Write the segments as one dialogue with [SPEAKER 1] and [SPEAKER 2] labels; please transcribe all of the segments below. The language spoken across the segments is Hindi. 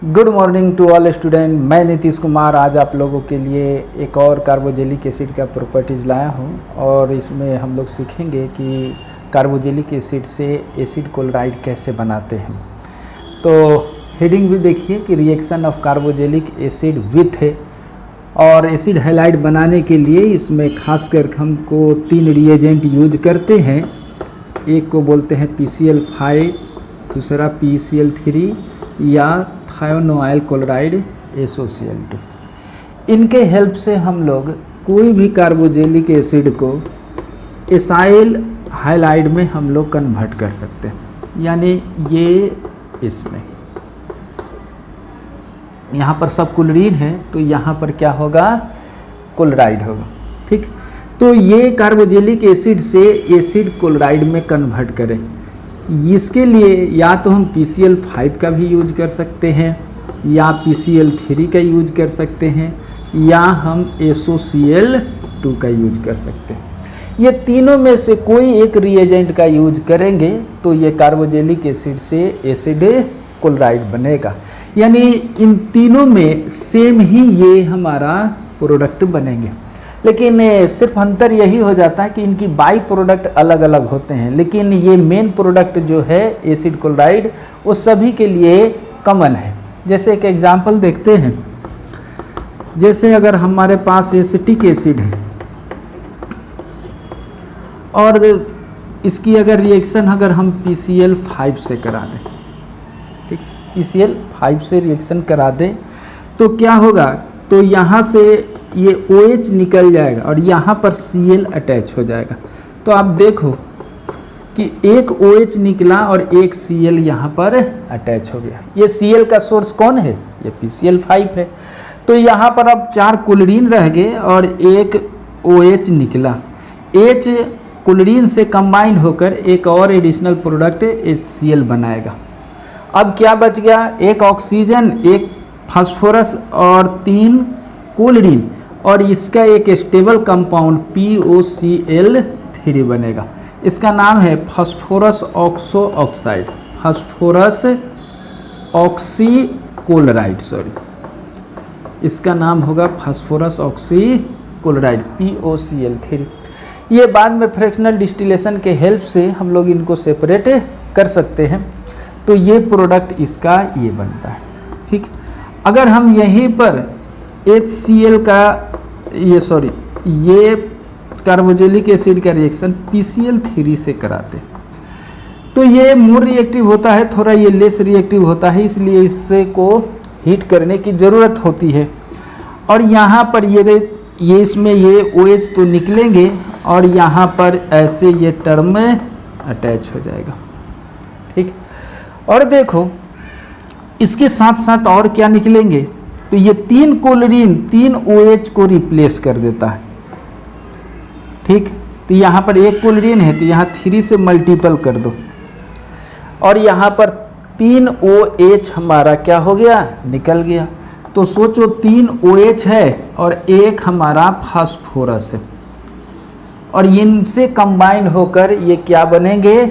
[SPEAKER 1] Good morning to all student. मैं नीतीश कुमार आज आप लोगों के लिए एक और कार्बोजेलिक एसिड का प्रॉपर्टीज़ लाया हूं और इसमें हम लोग सीखेंगे कि कार्बोजेलिक एसिड से एसिड क्लोराइड कैसे बनाते हैं। तो हेडिंग भी देखिए कि reaction of carboxylic acid with है और एसिड हैलाइड बनाने के लिए इसमें खासकर हमको 3 रिएजेंट यूज करते हैं। एक को बोलते हैं PCl5, दूसरा PCl3 या थायोनोइल क्लोराइड SOCl2। इनके हेल्प से हम लोग कोई भी कार्बोजेलिक एसिड को एसाइल हाइलाइड में हम लोग कन्वर्ट कर सकते हैं। यानी ये इसमें यहाँ पर सब क्लोरीन है तो यहाँ पर क्या होगा, क्लोराइड होगा। ठीक, तो ये कार्बोजेलिक एसिड से एसिड क्लोराइड में कन्वर्ट करें, इसके लिए या तो हम PCl5 का भी यूज कर सकते हैं या PCl3 का यूज कर सकते हैं या हम SOCl2 का यूज कर सकते हैं। ये तीनों में से कोई एक रिएजेंट का यूज करेंगे तो ये कार्बोजेलिक एसिड से एसिड क्लोराइड बनेगा। यानी इन तीनों में सेम ही ये हमारा प्रोडक्ट बनेंगे, लेकिन सिर्फ अंतर यही हो जाता है कि इनकी बाई प्रोडक्ट अलग अलग होते हैं, लेकिन ये मेन प्रोडक्ट जो है एसिड क्लोराइड वो सभी के लिए कॉमन है। जैसे एक एग्जांपल देखते हैं, जैसे अगर हमारे पास एसिटिक एसिड है और इसकी अगर रिएक्शन अगर हम PCl5 से करा दें, ठीक, PCl5 से रिएक्शन करा दें तो क्या होगा, तो यहाँ से ये OH निकल जाएगा और यहाँ पर Cl अटैच हो जाएगा। तो आप देखो कि एक OH निकला और एक Cl यहाँ पर अटैच हो गया। ये Cl का सोर्स कौन है, ये PCl5 है। तो यहाँ पर अब 4 क्लोरीन रह गए और एक OH निकला। H क्लोरीन से कंबाइंड होकर एक और एडिशनल प्रोडक्ट HCl बनाएगा। अब क्या बच गया, एक ऑक्सीजन, एक फास्फोरस और 3 क्लोरीन और इसका एक स्टेबल कंपाउंड POCl3 बनेगा। इसका नाम है phosphorus oxo oxide, phosphorus oxy chloride, इसका नाम होगा फास्फोरस ऑक्सी क्लोराइड POCl3। ये बाद में फ्रैक्शनल डिस्टिलेशन के हेल्प से हम लोग इनको सेपरेट कर सकते हैं। तो ये प्रोडक्ट इसका ये बनता है। ठीक, अगर हम यहीं पर HCl का ये कार्बोजेलिक एसिड का रिएक्शन PCl3 से कराते तो ये मोर रिएक्टिव होता है, थोड़ा ये लेस रिएक्टिव होता है, इसलिए इससे को हीट करने की ज़रूरत होती है। और यहाँ पर ये इसमें ये OH तो निकलेंगे और यहाँ पर ऐसे ये टर्म में अटैच हो जाएगा। ठीक, और देखो इसके साथ साथ और क्या निकलेंगे, तो ये 3 क्लोरीन 3 OH को रिप्लेस कर देता है। ठीक, तो यहाँ पर एक क्लोरीन है तो यहाँ 3 से मल्टीपल कर दो और यहाँ पर 3 OH हमारा क्या हो गया, निकल गया। तो सोचो 3 OH है और एक हमारा फास्फोरस है और इनसे कंबाइंड होकर ये क्या बनेंगे,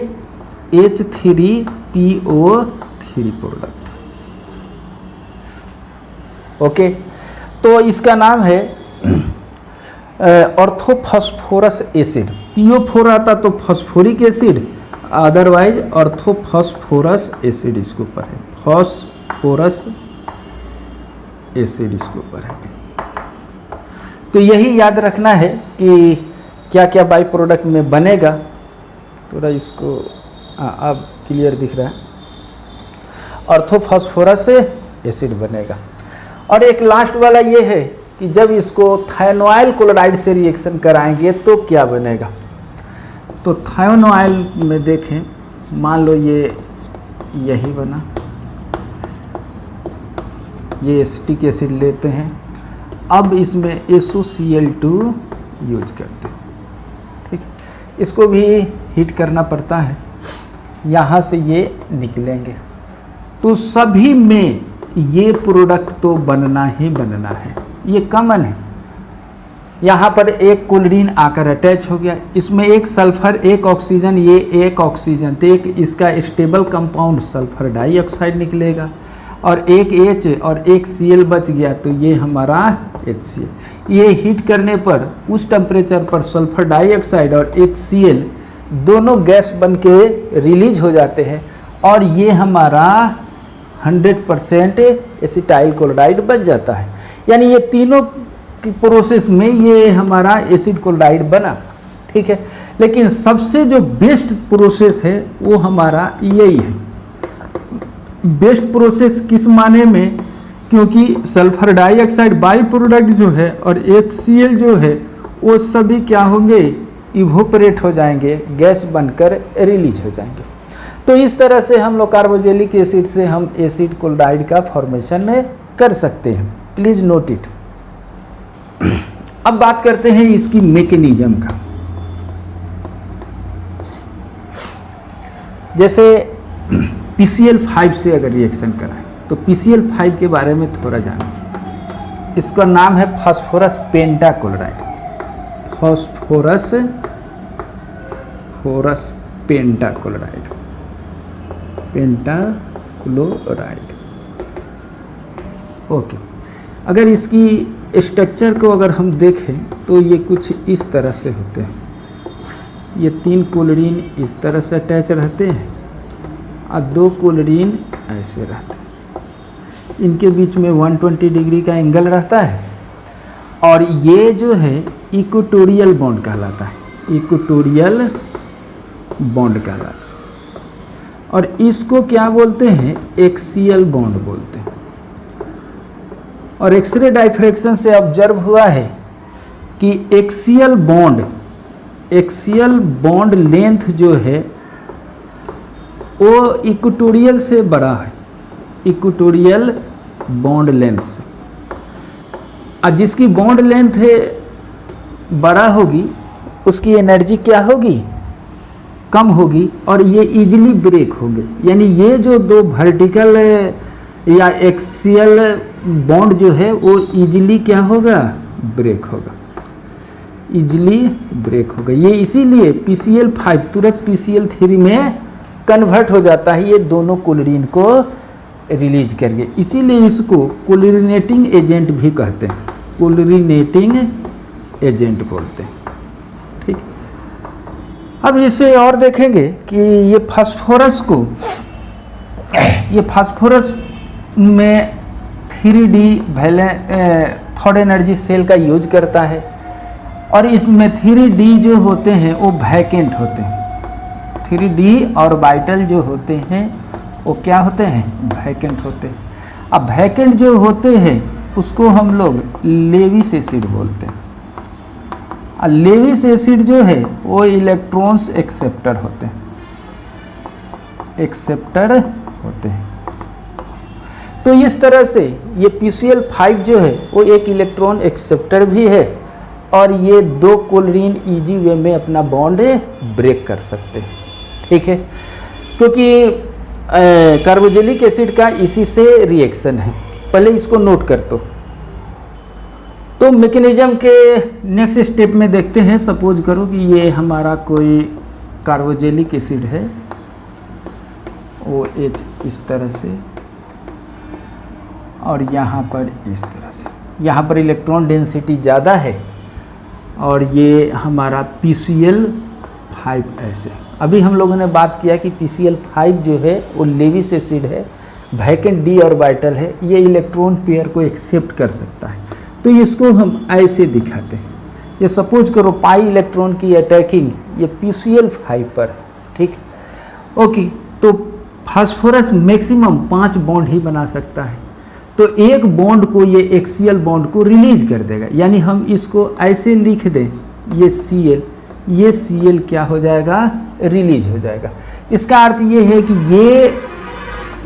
[SPEAKER 1] H3PO3 प्रोडक्ट। ओके, तो इसका नाम है ऑर्थोफॉस्फोरस एसिड। PO4 आता तो phosphoric acid, otherwise orthophosphorous acid इसके ऊपर है, फॉस्फोरस एसिड इसके ऊपर है। तो यही याद रखना है कि क्या क्या बाई प्रोडक्ट में बनेगा। थोड़ा इसको अब क्लियर दिख रहा है, ऑर्थोफॉस्फोरस एसिड बनेगा। और एक लास्ट वाला ये है कि जब इसको थायोनोइल क्लोराइड से रिएक्शन कराएंगे तो क्या बनेगा। तो थायोनोइल में देखें, मान लो ये यही बना, ये एसिटिक एसिड लेते हैं, अब इसमें SOCl2 यूज करते हैं। ठीक, इसको भी हीट करना पड़ता है, यहाँ से ये निकलेंगे। तो सभी में ये प्रोडक्ट तो बनना ही बनना है, ये कॉमन है। यहाँ पर एक क्लोरीन आकर अटैच हो गया, इसमें एक सल्फर, एक ऑक्सीजन, ये एक ऑक्सीजन, तो एक इसका स्टेबल कंपाउंड सल्फर डाइऑक्साइड निकलेगा। और एक H और एक Cl बच गया, तो ये हमारा HCl। ये हीट करने पर उस टेम्परेचर पर सल्फर डाइऑक्साइड और HCl दोनों गैस बन के रिलीज हो जाते हैं और ये हमारा 100% एसिटाइल क्लोराइड बन जाता है। यानी ये तीनों की प्रोसेस में ये हमारा एसिड क्लोराइड बना, ठीक है। लेकिन सबसे जो बेस्ट प्रोसेस है वो हमारा यही है। बेस्ट प्रोसेस किस माने में, क्योंकि सल्फर डाइऑक्साइड बाई प्रोडक्ट जो है और HCl जो है वो सभी क्या होंगे, इवोपरेट हो जाएंगे, गैस बनकर रिलीज हो जाएंगे। तो इस तरह से हम लोग कार्बोजेलिक एसिड से हम एसिड क्लोराइड का फॉर्मेशन कर सकते हैं। Please note it. अब बात करते हैं इसकी मैकेनिज्म का। जैसे PCl5 से अगर रिएक्शन कराएं तो PCl5 के बारे में थोड़ा जानें। इसका नाम है phosphorus pentachloride. Phosphorus pentachloride, pentachloride. Okay, अगर इसकी स्ट्रक्चर को अगर हम देखें तो ये कुछ इस तरह से होते हैं। ये 3 क्लोरीन इस तरह से अटैच रहते हैं और 2 क्लोरीन ऐसे रहते हैं। इनके बीच में 120 डिग्री का एंगल रहता है और ये जो है इक्वेटोरियल बॉन्ड कहलाता है। इक्वेटोरियल बॉन्ड कहलाता है और इसको क्या बोलते हैं, एक्सियल बॉन्ड बोलते हैं। और एक्सरे डाइफ्रैक्शन से ऑब्जर्व हुआ है कि एक्सियल बॉन्ड लेंथ जो है वो इक्वेटोरियल से बड़ा है, इक्वेटोरियल बॉन्ड लेंथ से। और जिसकी बॉन्ड लेंथ है बड़ा होगी उसकी एनर्जी क्या होगी, कम होगी और ये इजीली ब्रेक होंगे। यानी ये जो 2 वर्टिकल या एक्सियल बॉन्ड जो है वो इजीली क्या होगा, ब्रेक होगा, इजीली ब्रेक होगा। ये इसीलिए PCl5 तुरंत PCl3 में कन्वर्ट हो जाता है, ये दोनों क्लोरीन को रिलीज करके। इसीलिए इसको क्लोरीनेटिंग एजेंट भी कहते हैं, क्लोरीनेटिंग एजेंट बोलते हैं, ठीक। अब इसे और देखेंगे कि ये फास्फोरस में 3D थर्ड एनर्जी सेल का यूज करता है और इसमें 3D जो होते हैं वो वैकेंट होते हैं। 3D ऑर्बिटल जो होते हैं वो क्या होते हैं, वैकेंट होते हैं। अब वैकेंट जो होते हैं उसको हम लोग लेविस एसिड बोलते हैं। और लेविस एसिड जो है वो इलेक्ट्रॉन्स एक्सेप्टर होते हैं, एक्सेप्टर होते हैं। तो इस तरह से ये PCl5 जो है वो एक इलेक्ट्रॉन एक्सेप्टर भी है और ये 2 क्लोरीन इजी वे में अपना बॉन्ड ब्रेक कर सकते हैं, ठीक है। क्योंकि कार्बोजेलिक एसिड का इसी से रिएक्शन है। पहले इसको नोट कर तो मैकेनिज्म के नेक्स्ट स्टेप में देखते हैं। सपोज करो कि ये हमारा कोई कार्बोजेलिक एसिड है, OH इस तरह से और यहाँ पर इस तरह से। यहाँ पर इलेक्ट्रॉन डेंसिटी ज़्यादा है और ये हमारा PCl5 ऐसे। अभी हम लोगों ने बात किया कि PCl5 जो है वो लेविस एसिड है, वैकेंट D ऑर्बिटल है, ये इलेक्ट्रॉन पेयर को एक्सेप्ट कर सकता है। तो इसको हम ऐसे दिखाते हैं। ये सपोज करो पाई इलेक्ट्रॉन की अटैकिंग ये PCl5 पर, ठीक। ओके, तो फास्फोरस मैक्सिमम 5 बॉन्ड ही बना सकता है, तो एक बॉन्ड को ये एक्सियल बॉन्ड को रिलीज कर देगा। यानी हम इसको ऐसे लिख दें, ये Cl क्या हो जाएगा, रिलीज हो जाएगा। इसका अर्थ ये है कि ये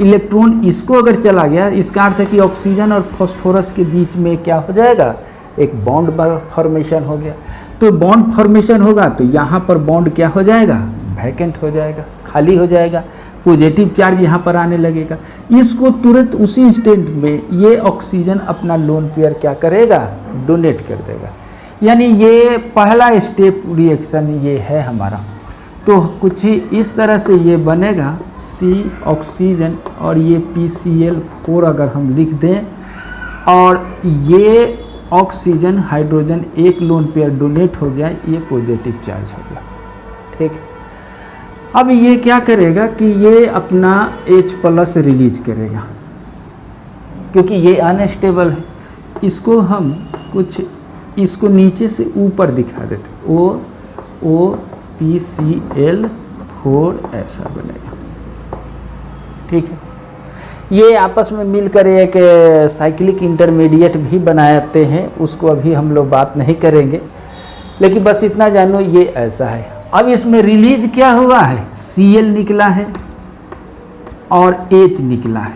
[SPEAKER 1] इलेक्ट्रॉन इसको अगर चला गया, इसका अर्थ है कि ऑक्सीजन और फास्फोरस के बीच में क्या हो जाएगा, एक बॉन्ड फॉर्मेशन हो गया। तो बॉन्ड फॉर्मेशन होगा तो यहाँ पर बॉन्ड क्या हो जाएगा, वैकेंट हो जाएगा, खाली हो जाएगा, पॉजिटिव चार्ज यहाँ पर आने लगेगा। इसको तुरंत उसी इंस्टेंट में ये ऑक्सीजन अपना लोन पेयर क्या करेगा, डोनेट कर देगा। यानी ये पहला स्टेप रिएक्शन ये है हमारा। तो कुछ ही इस तरह से ये बनेगा, C ऑक्सीजन और ये PCl4 अगर हम लिख दें, और ये ऑक्सीजन हाइड्रोजन एक लोन पेयर डोनेट हो गया, ये पॉजिटिव चार्ज हो गया। ठीक, अब ये क्या करेगा कि ये अपना H+ रिलीज करेगा, क्योंकि ये अनस्टेबल है। इसको हम कुछ इसको नीचे से ऊपर दिखा देते, OPCl4 ऐसा बनेगा। ठीक है, ये आपस में मिलकर एक साइक्लिक इंटरमीडिएट भी बनाते हैं, उसको अभी हम लोग बात नहीं करेंगे, लेकिन बस इतना जानो ये ऐसा है। अब इसमें रिलीज क्या हुआ है, Cl निकला है और H निकला है,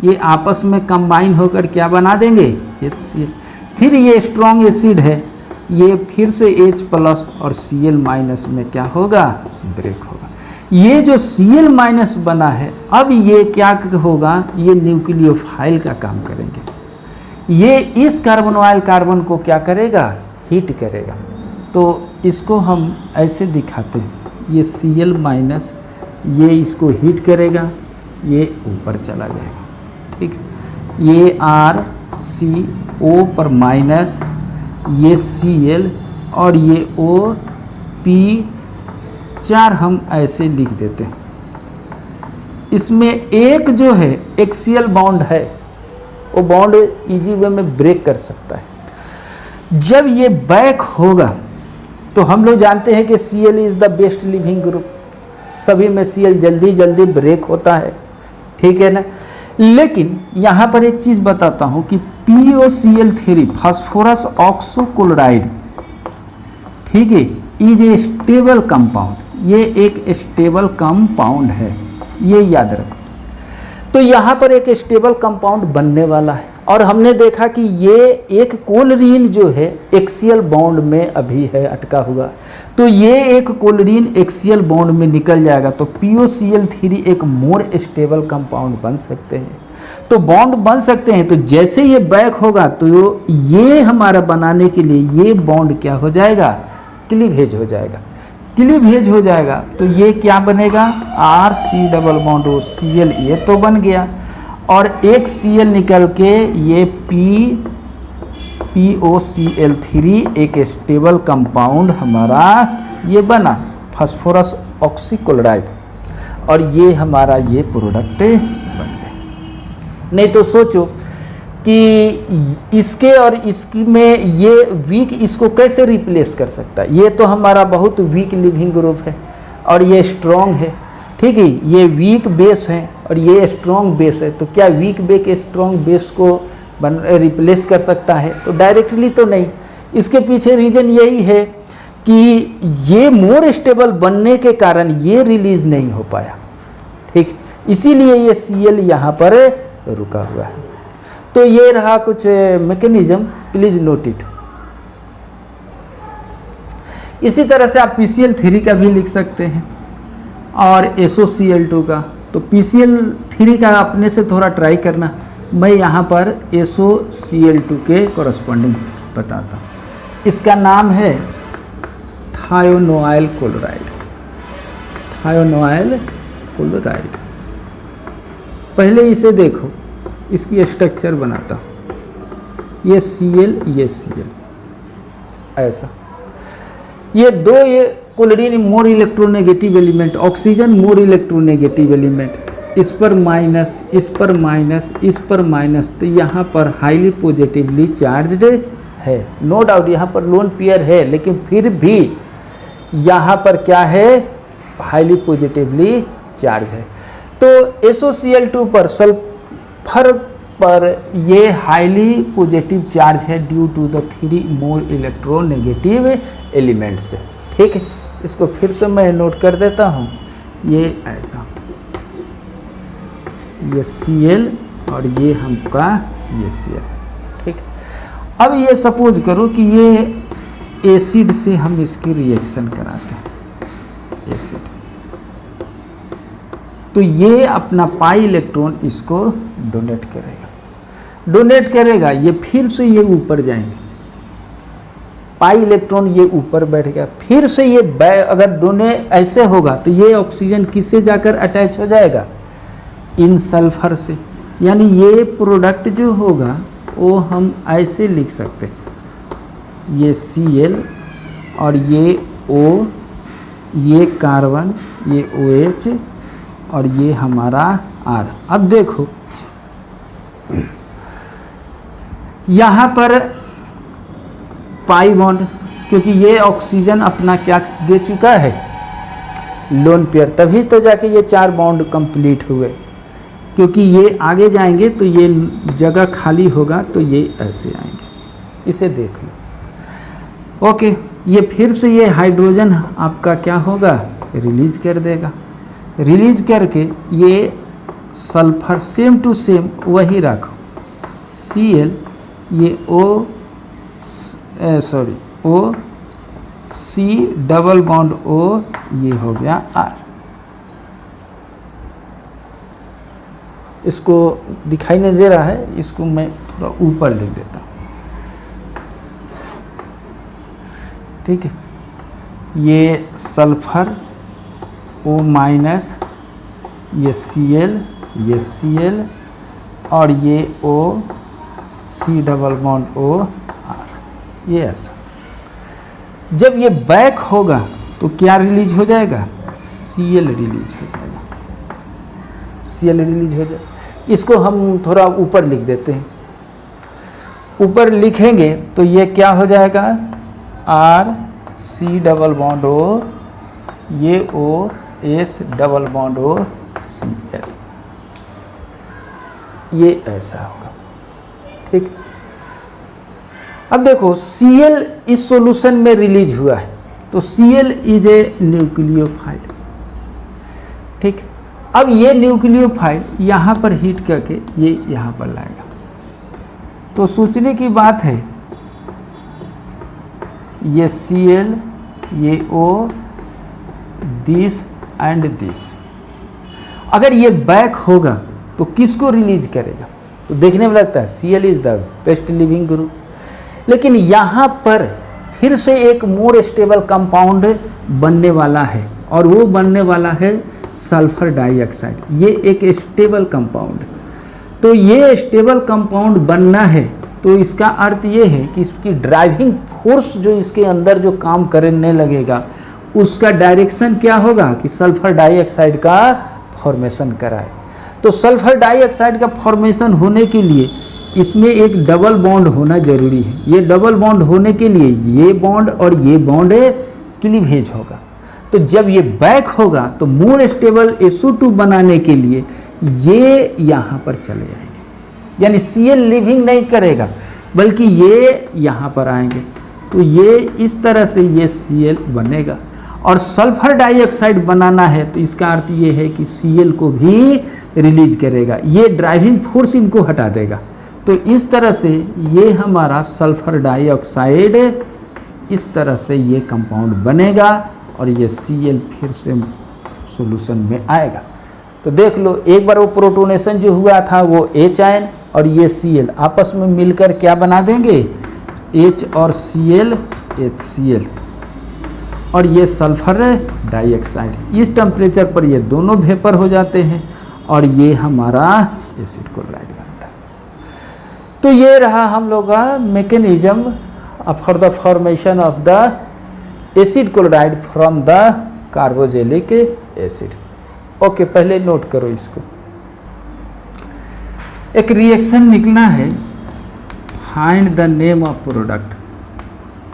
[SPEAKER 1] ये आपस में कंबाइन होकर क्या बना देंगे, HCl। फिर ये स्ट्रॉन्ग एसिड है, ये फिर से H+ और Cl- में क्या होगा, ब्रेक होगा। ये जो Cl- बना है, अब ये क्या होगा, ये न्यूक्लियोफाइल का काम करेंगे। ये इस कार्बोनोइल कार्बन को क्या करेगा, हीट करेगा। तो इसको हम ऐसे दिखाते हैं, ये Cl-, ये इसको हीट करेगा, ये ऊपर चला जाएगा। ठीक, ये RCO पर माइनस, ये Cl और ये OP4 हम ऐसे लिख देते हैं। इसमें एक जो है एक्सियल बॉन्ड है, वो बॉन्ड इजी वे में ब्रेक कर सकता है। जब ये बैक होगा तो हम लोग जानते हैं कि Cl is the best leaving group, सभी में Cl जल्दी जल्दी ब्रेक होता है। ठीक है ना, लेकिन यहाँ पर एक चीज़ बताता हूँ कि POCl3 फास्फोरस ऑक्सोक्लोराइड, ठीक है, इज ए स्टेबल कंपाउंड, ये एक स्टेबल कंपाउंड है, ये याद रखो। तो यहाँ पर एक स्टेबल कंपाउंड बनने वाला है, और हमने देखा कि ये एक कोलरीन जो है एक्सियल बॉन्ड में अभी है अटका हुआ, तो ये एक कोलरीन एक्सियल बॉन्ड में निकल जाएगा, तो POCl3 एक मोर स्टेबल कंपाउंड बन सकते हैं। तो बॉन्ड बन सकते हैं, तो जैसे ये बैक होगा तो ये हमारा बनाने के लिए ये बॉन्ड क्या हो जाएगा, क्लीवेज हो जाएगा। क्लीवेज हो जाएगा तो ये क्या बनेगा, RC++OCl, ये तो बन गया, और एक Cl निकल के ये POCl3 एक स्टेबल कंपाउंड हमारा ये बना, फास्फोरस ऑक्सीक्लोराइड, और ये हमारा ये प्रोडक्ट बन गया। नहीं तो सोचो कि इसके और इसमें ये वीक इसको कैसे रिप्लेस कर सकता है, ये तो हमारा बहुत वीक लिविंग ग्रुप है और ये स्ट्रॉन्ग है। ठीक है, ये वीक बेस है और ये स्ट्रॉन्ग बेस है, तो क्या वीक बेस स्ट्रॉन्ग बेस को रिप्लेस कर सकता है, तो डायरेक्टली तो नहीं। इसके पीछे रीजन यही है कि ये मोर स्टेबल बनने के कारण ये रिलीज नहीं हो पाया। ठीक, इसीलिए ये Cl यहाँ पर रुका हुआ है। तो ये रहा कुछ मैकेनिज्म, प्लीज नोट इट। इसी तरह से आप PCl3 का भी लिख सकते हैं और SOCl2 का। तो PCl3 का अपने से थोड़ा ट्राई करना, मैं यहाँ पर SOCl2 के कॉरस्पॉन्डिंग बताता हूँ। इसका नाम है थायोनोइल क्लोराइड। थायोनोइल क्लोराइड, पहले इसे देखो, इसकी स्ट्रक्चर बनाता हूँ। ये Cl, ये Cl, ऐसा। ये दो ये क्लोरीन मोर electronegative element, oxygen more electronegative element, इस पर माइनस, इस पर माइनस, इस पर माइनस, तो यहाँ पर हाईली पॉजिटिवली चार्ज्ड है। नो डाउट यहाँ पर लोन पेयर है, लेकिन फिर भी यहाँ पर क्या है, हाईली पॉजिटिवली चार्ज है। तो SOCl2 पर सल्फर पर ये हाईली पॉजिटिव चार्ज है due to the 3 more electronegative element से। ठीक है, इसको फिर से मैं नोट कर देता हूँ, ये ऐसा, ये Cl और ये हमका ये Cl। ठीक, अब ये सपोज करो कि ये एसिड से हम इसकी रिएक्शन कराते हैं, एसिड, तो ये अपना पाई इलेक्ट्रॉन इसको डोनेट करेगा, ये फिर से ये ऊपर जाएंगे, पाई इलेक्ट्रॉन ये ऊपर बैठ गया, फिर से ये अगर दोनों ऐसे होगा तो ये ऑक्सीजन किससे जाकर अटैच हो जाएगा, इन सल्फर से। यानी ये प्रोडक्ट जो होगा वो हम ऐसे लिख सकते हैं, ये Cl और ये O, ये कार्बन, ये OH और ये हमारा R। अब देखो यहाँ पर पाई बॉन्ड, क्योंकि ये ऑक्सीजन अपना क्या दे चुका है, लोन पेयर, तभी तो जाके ये 4 बॉन्ड कंप्लीट हुए। क्योंकि ये आगे जाएंगे तो ये जगह खाली होगा तो ये ऐसे आएंगे, इसे देख लो। ओके, ये फिर से ये हाइड्रोजन आपका क्या होगा, रिलीज कर देगा। रिलीज करके ये सल्फर सेम टू सेम वही रखो, Cl, ये O C double bond O, ये हो गया R। इसको दिखाई नहीं दे रहा है, इसको मैं थोड़ा ऊपर लिख देता हूँ, ठीक है। ये सल्फर O माइनस, ये Cl, ये Cl और ये O C double bond O R, ये ऐसा। जब ये बैक होगा तो क्या रिलीज हो जाएगा, Cl रिलीज हो जाएगा, Cl रिलीज हो जाएगा। इसको हम थोड़ा ऊपर लिख देते हैं, ऊपर लिखेंगे तो ये क्या हो जाएगा, R C double bond O, ये O S double bond O Cl, ये ऐसा होगा, ठीक। अब देखो Cl इस सॉल्यूशन में रिलीज हुआ है, तो Cl इज ए न्यूक्लियोफाइल, ठीक। अब ये न्यूक्लियोफाइल यहाँ पर हीट करके ये यहाँ पर लाएगा। तो सोचने की बात है, ये Cl, ये O, दिस एंड दिस, अगर ये बैक होगा तो किसको रिलीज करेगा, तो देखने में लगता है Cl is the best leaving group. लेकिन यहाँ पर फिर से एक मोर स्टेबल कंपाउंड बनने वाला है, और वो बनने वाला है सल्फर डाइऑक्साइड। ये एक स्टेबल कंपाउंड, तो ये स्टेबल कंपाउंड बनना है तो इसका अर्थ ये है कि इसकी ड्राइविंग फोर्स जो इसके अंदर जो काम करने लगेगा उसका डायरेक्शन क्या होगा कि सल्फर डाइऑक्साइड का फॉर्मेशन कराए। तो सल्फर डाइऑक्साइड का फॉर्मेशन होने के लिए इसमें एक डबल बॉन्ड होना जरूरी है। ये डबल बॉन्ड होने के लिए ये बॉन्ड और ये बॉन्ड क्लीवेज होगा। तो जब ये बैक होगा तो मोर स्टेबल SO2 बनाने के लिए ये यहाँ पर चले आएंगे, यानी Cl लिविंग नहीं करेगा बल्कि ये यहाँ पर आएंगे, तो ये इस तरह से ये Cl बनेगा। और सल्फर डाइऑक्साइड बनाना है तो इसका अर्थ ये है कि Cl को भी रिलीज करेगा, ये ड्राइविंग फोर्स इनको हटा देगा। तो इस तरह से ये हमारा सल्फर डाइऑक्साइड इस तरह से ये कंपाउंड बनेगा और ये Cl फिर से सॉल्यूशन में आएगा। तो देख लो, एक बार वो प्रोटोनेशन जो हुआ था वो H आयन और ये Cl आपस में मिलकर क्या बना देंगे, H और Cl, HCl, और ये सल्फर डाइऑक्साइड। इस टेम्परेचर पर ये दोनों वेपर हो जाते हैं और ये हमारा एसिड क्लोराइड बनता है। तो ये रहा हम लोग का mechanism for the formation of the acid chloride from the carboxylic acid. Okay, पहले नोट करो इसको। एक रिएक्शन निकला है, find the name of product,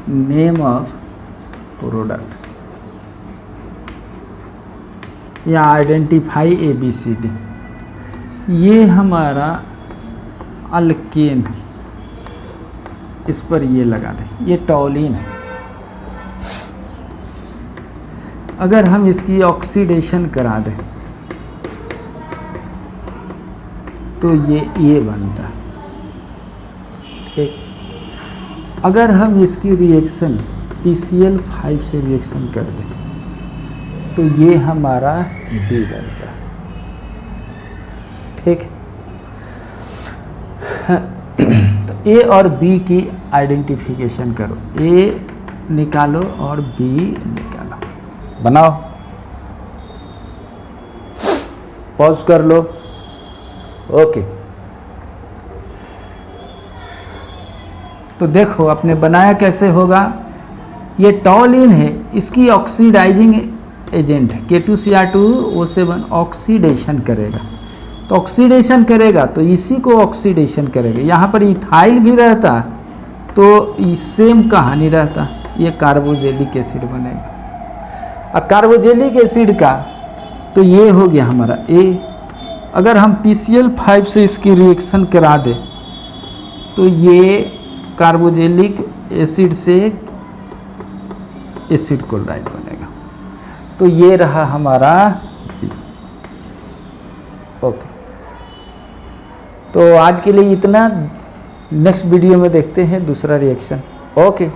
[SPEAKER 1] name of products या आइडेंटिफाई ABCD। ये हमारा अल्केन, इस पर ये लगा दें, ये टॉलिन है। अगर हम इसकी ऑक्सीडेशन करा दें तो ये बनता है, ठीक। अगर हम इसकी रिएक्शन PCl5 से रिएक्शन कर दें तो ये हमारा B बनता है, ठीक। तो A और B की आइडेंटिफिकेशन करो। A निकालो और बी निकालो, बनाओ, पॉज कर लो। ओके, तो देखो अपने बनाया कैसे होगा। ये टॉलिन है, इसकी ऑक्सीडाइजिंग एजेंट है K2Cr2O7, ऑक्सीडेशन करेगा। तो ऑक्सीडेशन करेगा तो इसी को ऑक्सीडेशन करेगा। यहाँ पर इथाइल भी रहता तो सेम कहानी रहता, ये कार्बोजेलिक एसिड बनेगा। अब कार्बोजेलिक एसिड का तो ये हो गया हमारा ए। अगर हम PCl5 से इसकी रिएक्शन करा दें तो ये कार्बोजेलिक एसिड से एसिड क्लोराइड बनेगा। तो ये रहा हमारा बी। ओके, तो आज के लिए इतना। नेक्स्ट वीडियो में देखते हैं दूसरा रिएक्शन। ओके।